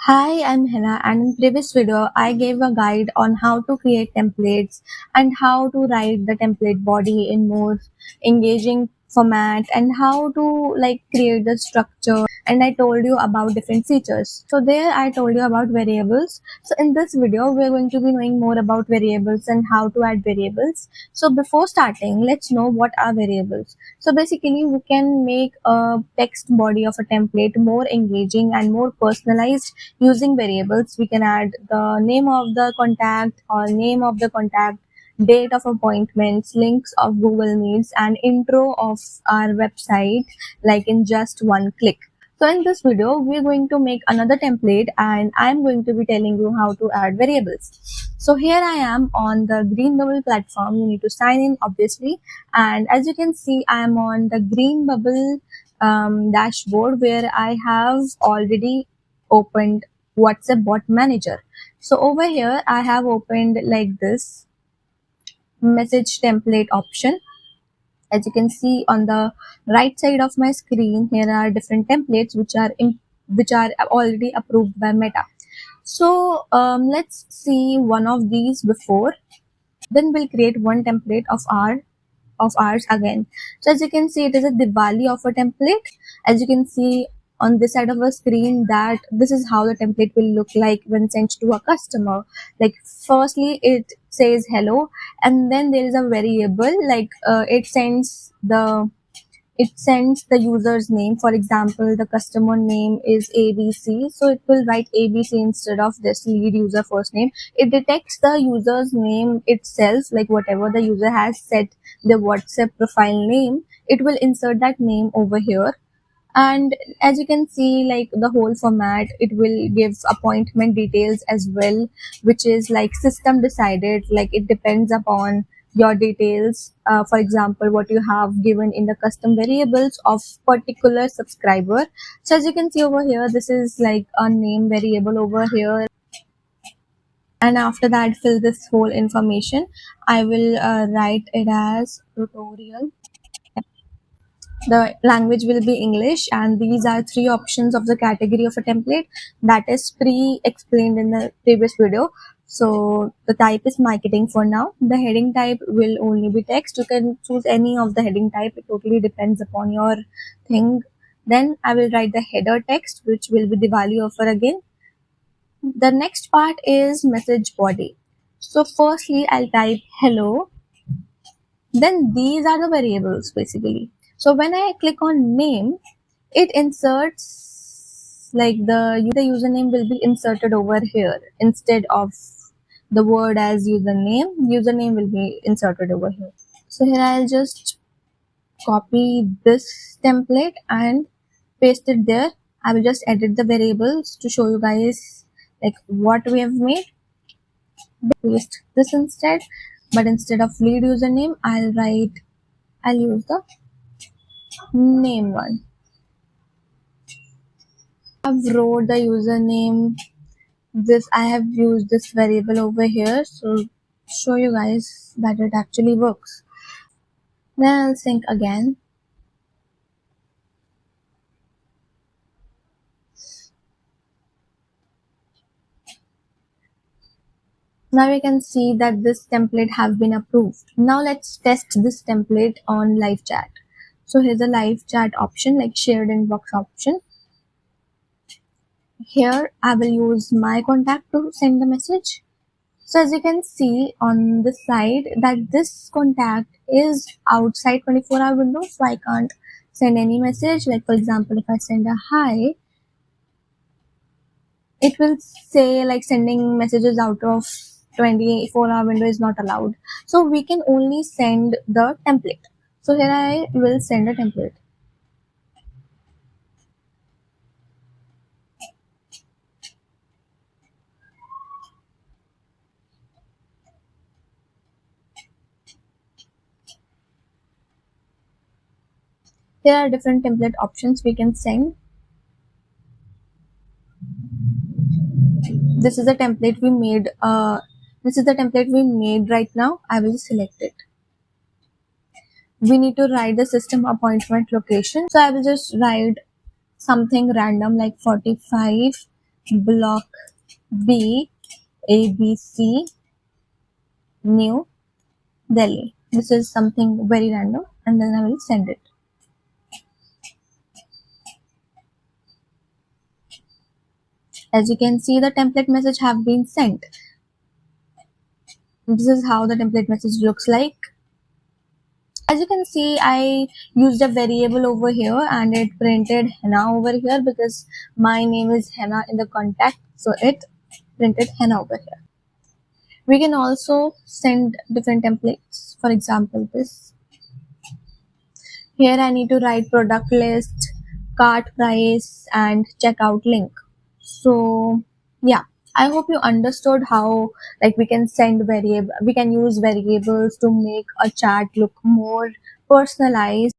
Hi, I'm Hina, and in previous video I gave a guide on how to create templates and how to write the template body in more engaging format and how to create the structure, and I told you about different features. So there I told you about variables. So in this video we're going to be knowing more about variables and how to add variables. So before starting, let's know what are variables. So basically we can make a text body of a template more engaging and more personalized using variables. We can add the name of the contact or name of the contact, date of appointments, links of Google Meets, and intro of our website, like in just one click. So in this video, we're going to make another template and I'm going to be telling you how to add variables. So here I am on the Greenbubble platform. You need to sign in obviously. And as you can see, I am on the Greenbubble dashboard where I have already opened WhatsApp bot manager. So over here I have opened like this message template option. As you can see on the right side of my screen, here are different templates which are already approved by Meta. So let's see one of these before, then we'll create one template of ours again. So as you can see, it is a Diwali offer template. As you can see on this side of the screen, that this is how the template will look like when sent to a customer. Like firstly, it says hello, and then there is a variable it sends the user's name. For example, the customer name is ABC, so it will write ABC instead of this lead user first name. It detects the user's name itself, like whatever the user has set the WhatsApp profile name, it will insert that name over here. And as you can see, like the whole format, it will give appointment details as well, which is like system decided, like it depends upon your details. For example, what you have given in the custom variables of particular subscriber. So as you can see over here, this is like a name variable over here, and after that fill this whole information. I will write it as tutorial. The language will be English, and these are three options of the category of a template that is pre-explained in the previous video. So the type is marketing for now. The heading type will only be text. You can choose any of the heading type. It totally depends upon your thing. Then I will write the header text, which will be the value offer again. The next part is message body. So firstly, I'll type hello. Then these are the variables basically. So when I click on name, it inserts like the username will be inserted over here instead of the word as username. Username will be inserted over here. So here I'll just copy this template and paste it there. I will just edit the variables to show you guys like what we have made. Paste this instead, but instead of lead username, I'll use the name one. I've wrote the username. This I have used this variable over here, so show you guys that it actually works. Then I'll sync again. Now we can see that this template have been approved. Now let's test this template on live chat. So here's a live chat option, like shared inbox option. Here I will use my contact to send the message. So as you can see on this side that this contact is outside 24-hour window, so I can't send any message. Like for example, if I send a hi, it will say like sending messages out of 24-hour window is not allowed. So we can only send the template. So here I will send a template. Here are different template options we can send. This is the template we made. This is the template we made right now. I will select it. We need to write the system appointment location. So I will just write something random like 45 block B, ABC, New Delhi. This is something very random, and then I will send it. As you can see, the template message have been sent. This is how the template message looks like. As you can see, I used a variable over here and it printed henna over here because my name is henna in the contact, so it printed henna over here. We can also send different templates. For example, this. Here I need to write product list, cart price, and checkout link. So yeah, I hope you understood how like we can send variable, we can use variables to make a chat look more personalized.